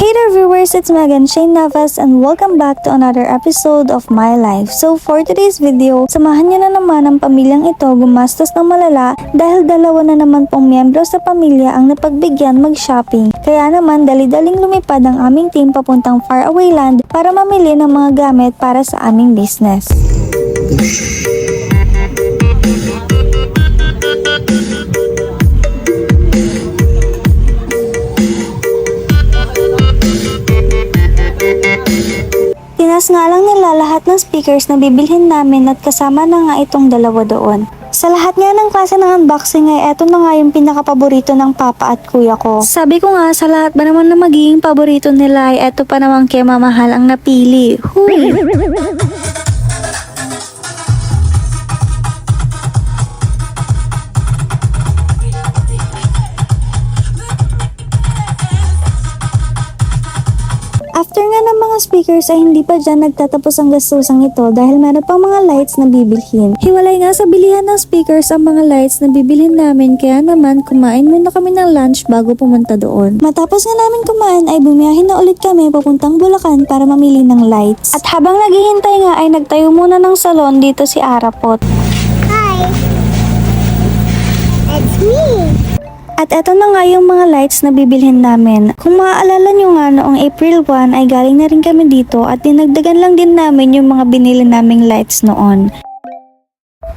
Hey there viewers, it's Megan Shane Navas and welcome back to another episode of my life. So for today's video, samahan niyo na naman ang pamilyang ito gumastos ng malala dahil dalawa na naman pong miyembro sa pamilya ang napagbigyan mag-shopping. Kaya naman dali-daling lumipad ang aming team papuntang faraway land para mamili ng mga gamit para sa aming business. Tinas nga lang nila lahat ng speakers na bibilhin namin at kasama na nga itong dalawa doon. Sa lahat nga ng klase ng unboxing ay eto na nga yung pinaka-paborito ng papa at kuya ko. Sabi ko nga sa lahat ba naman na magiging paborito nila ay eto pa naman kay mamahal ang napili. Huy! After nga ng mga speakers ay hindi pa dyan nagtatapos ang gastusang ito dahil meron pang mga lights na bibilhin. Hiwalay nga sa bilihan ng speakers ang mga lights na bibilhin namin kaya naman kumain muna kami ng lunch bago pumunta doon. Matapos nga namin kumain ay bumiyahin na ulit kami papuntang Bulacan para mamili ng lights. At habang naghihintay nga ay nagtayo muna ng salon dito si Arapot. Hi! It's me! At eto na nga yung mga lights na bibilhin namin. Kung maaalala nyo nga noong April 1 ay galing na rin kami dito at dinagdagan lang din namin yung mga binili naming lights noon.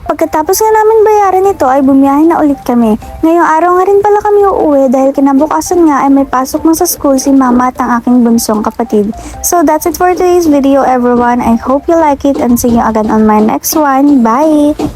Pagkatapos nga namin bayaran ito ay bumiyahin na ulit kami. Ngayong araw nga rin pala kami uuwi dahil kinabukasan nga ay may pasok na sa school si mama at ang aking bunsong kapatid. So that's it for today's video everyone. I hope you like it and see you again on my next one. Bye!